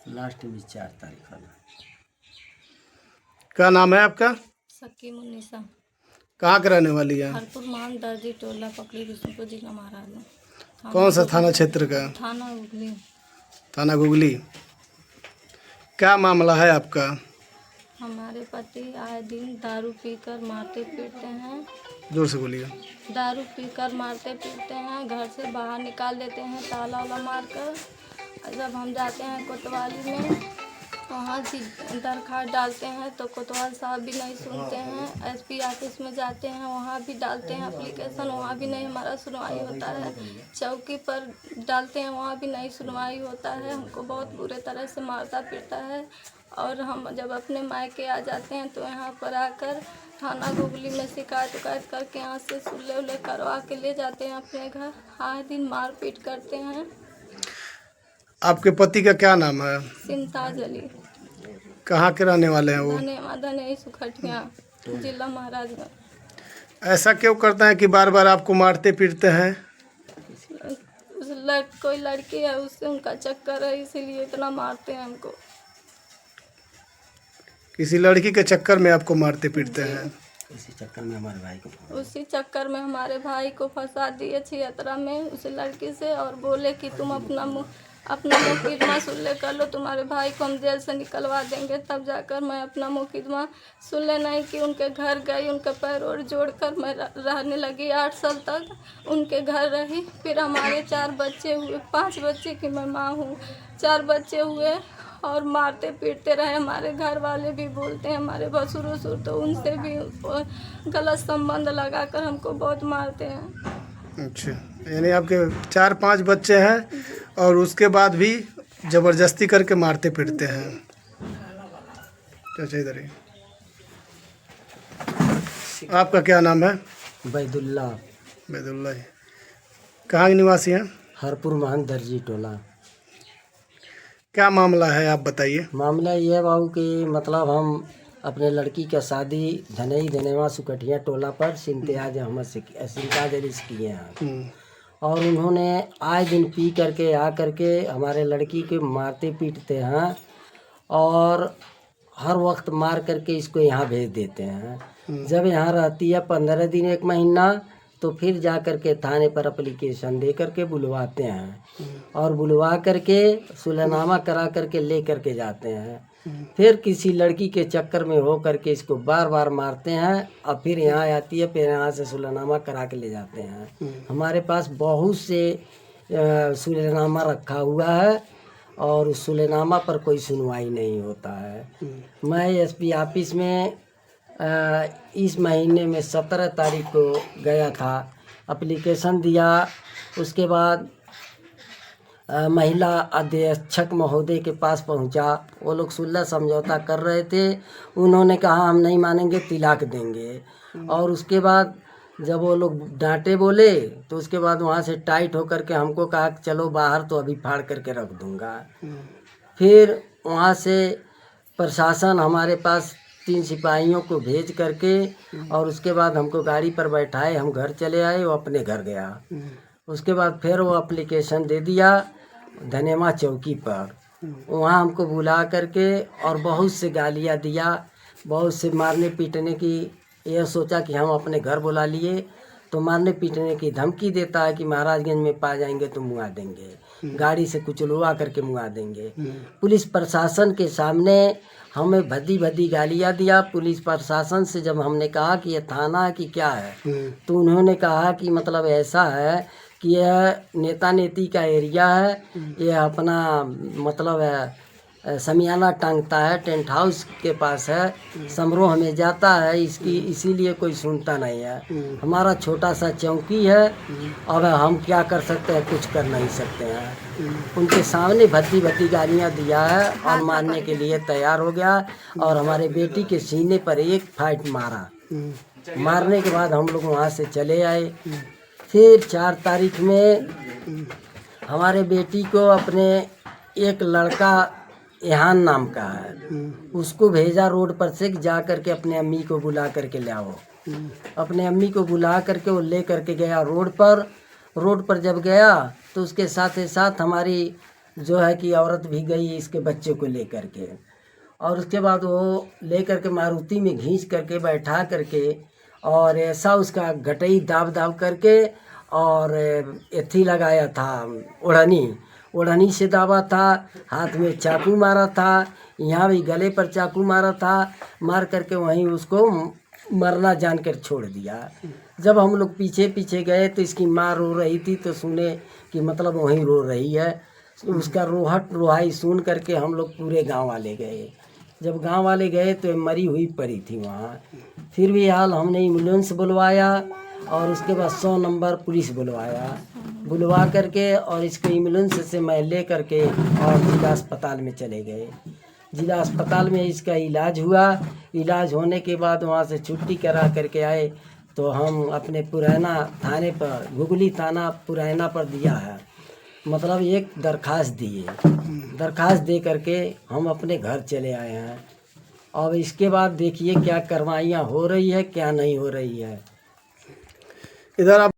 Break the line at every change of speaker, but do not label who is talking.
Last में 4 तारीख वाला।
क्या नाम है आपका?
सकी मुन्नीसा,
कहाँ के रहने वाली है?
हरपुर मान दर्जी टोला पकड़ी बिशनपुर जिला महाराज।
कौन सा थाना क्षेत्र का?
थाना उगली।
थाना गुगली। क्या मामला है आपका?
हमारे पति आए दिन दारू पीकर मारते पीटते हैं।
जोर से बोलिए।
दारू पीकर मारते पीटते हैं, घर से बाहर निकाल देते हैं ताला वाला मारकर। जब हम जाते हैं कोतवाली में, वहाँ की दरखास्त डालते हैं तो कोतवाल साहब भी नहीं सुनते हैं। एसपी ऑफिस में जाते हैं, वहाँ भी डालते हैं एप्लीकेशन, वहाँ भी नहीं हमारा सुनवाई होता है। चौकी पर डालते हैं, वहाँ भी नहीं सुनवाई होता है। हमको बहुत बुरे तरह से मारता पीटता है। और हम जब अपने मायके आ जाते हैं तो यहाँ पर आकर थाना गुगली में शिकायत उकायत करके यहाँ से सुल्ले उल्ले करवा के ले जाते हैं अपने घर। आए दिन मारपीट करते हैं।
आपके पति का क्या नाम है?
सिमताज अली।
कहाँ के रहने वाले हैं वो?
धने सुखटिया जिला महाराजगंज।
ऐसा क्यों करते हैं कि बार बार आपको मारते पीटते हैं?
कोई लड़की है, उससे उनका चक्कर है, इसीलिए इतना मारते हैं हमको।
किसी लड़की के चक्कर में आपको मारते पीटते हैं?
इसी चक्कर में हमारे भाई को
उसी चक्कर में हमारे भाई को फंसा दिए 76 में उस लड़की से, और बोले कि तुम अपना मुकदमा सुल्ले कर लो, तुम्हारे भाई को हम जेल से निकलवा देंगे। तब जाकर मैं अपना मुकदमा सुल्ले नहीं कि उनके घर गई, उनके पैर और जोड़कर मैं रहने लगी। 8 साल तक उनके घर रही। फिर हमारे 4 बच्चे हुए, 5 बच्चे की मैं माँ हूँ। 4 बच्चे हुए और मारते पीटते रहे। हमारे घर वाले भी बोलते हैं, हमारे भसुर वसुर, तो उनसे भी गलत संबंध लगाकर हमको बहुत मारते हैं।
अच्छा, यानी आपके 4-5 बच्चे हैं और उसके बाद भी जबरदस्ती करके मारते पीटते हैं। अच्छा, इधर ही। आपका क्या नाम है?
बैदुल्ला।
बैदुल्ला। कहाँ के निवासी हैं?
हरपुर मान दर्जी टोला।
क्या मामला है आप बताइए।
मामला ये है बाबू कि मतलब हम अपने लड़की का शादी धनेवा सुकटिया टोला पर सिमताज अहमद से सिमताज अली से किए हैं। और उन्होंने आए दिन पी करके आ करके हमारे लड़की के मारते पीटते हैं और हर वक्त मार करके इसको यहाँ भेज देते हैं। जब यहाँ रहती है 15 दिन 1 महीना, तो फिर जा कर के थाने पर एप्लीकेशन दे करके बुलवाते हैं और बुलवा करके सुलहनामा करा करके ले करके जाते हैं। फिर किसी लड़की के चक्कर में हो करके इसको बार बार मारते हैं और फिर यहाँ आती है, फिर यहाँ से सुलहनामा करा के ले जाते हैं। हमारे पास बहुत से सुलहनामा रखा हुआ है और उस सुलहनामा पर कोई सुनवाई नहीं होता है। मैं एसपी ऑफिस में इस महीने में 17 तारीख को गया था, एप्लीकेशन दिया। उसके बाद महिला अध्यक्षक महोदय के पास पहुंचा। वो लोग सुलह समझौता कर रहे थे। उन्होंने कहा हम नहीं मानेंगे, तिलाक देंगे। और उसके बाद जब वो लोग डांटे बोले तो उसके बाद वहाँ से टाइट होकर के हमको कहा चलो बाहर, तो अभी फाड़ करके रख दूंगा। फिर वहाँ से प्रशासन हमारे पास 3 सिपाहियों को भेज करके और उसके बाद हमको गाड़ी पर बैठाए, हम घर चले आए। वो अपने घर गया। उसके बाद फिर वो एप्लीकेशन दे दिया धनेवा चौकी पर। वहाँ हमको बुला करके और बहुत से गालियाँ दिया, बहुत से मारने पीटने की। यह सोचा कि हम अपने घर बुला लिए तो मारने पीटने की धमकी देता है कि महाराजगंज में पा जाएंगे तो मुआ देंगे, गाड़ी से कुचलवा करके मुआ देंगे। पुलिस प्रशासन के सामने हमें भद्दी गालियाँ दिया। पुलिस प्रशासन से जब हमने कहा कि यह थाना है कि क्या है, तो उन्होंने कहा कि मतलब ऐसा है कि यह नेता नेती का एरिया है, यह अपना मतलब है समियाना टांगता है, टेंट हाउस के पास है, समारोह में जाता है, इसीलिए कोई सुनता नहीं है। हमारा छोटा सा चौकी है, अब हम क्या कर सकते हैं, कुछ कर नहीं सकते हैं। उनके सामने भद्दी गालियाँ दिया है और मारने के लिए तैयार हो गया और हमारे बेटी के सीने पर एक फाइट मारा। मारने के बाद हम लोग वहाँ से चले आए। फिर 4 तारीख में हमारे बेटी को अपने एक लड़का एहान नाम का है, उसको भेजा रोड पर से जा करके अपने अम्मी को बुला करके ले आओ। अपने अम्मी को बुला करके वो ले करके गया रोड पर। रोड पर जब गया तो उसके साथ ही साथ हमारी जो है कि औरत भी गई इसके बच्चे को लेकर के, और उसके बाद वो लेकर के मारुति में खींच करके बैठा करके और ऐसा उसका गटई दाब दाब करके और एथी लगाया था, ओढ़नी से दाबा था, हाथ में चाकू मारा था, यहाँ भी गले पर चाकू मारा था, मार करके वहीं उसको मरना जानकर छोड़ दिया। जब हम लोग पीछे पीछे गए तो इसकी माँ रो रही थी, तो सुने कि मतलब वहीं रो रही है। उसका रोहाई सुन करके हम लोग पूरे गांव वाले गए। जब गांव वाले गए तो मरी हुई पड़ी थी वहाँ। फिर भी हाल हमने एम्बुलेंस बुलवाया और उसके बाद 100 नंबर पुलिस बुलवा करके और इसको एम्बुलेंस से मैं ले करके और जिला अस्पताल में चले गए। जिला अस्पताल में इसका इलाज हुआ। इलाज होने के बाद वहाँ से छुट्टी करा करके आए तो हम अपने पुराना थाने पर, घुगली थाना पुराना पर दिया है, मतलब एक दरखास्त दिए। दरखास्त दे करके हम अपने घर चले आए हैं। अब इसके बाद देखिए क्या कार्रवाइयाँ हो रही है क्या नहीं हो रही है।
इधर आप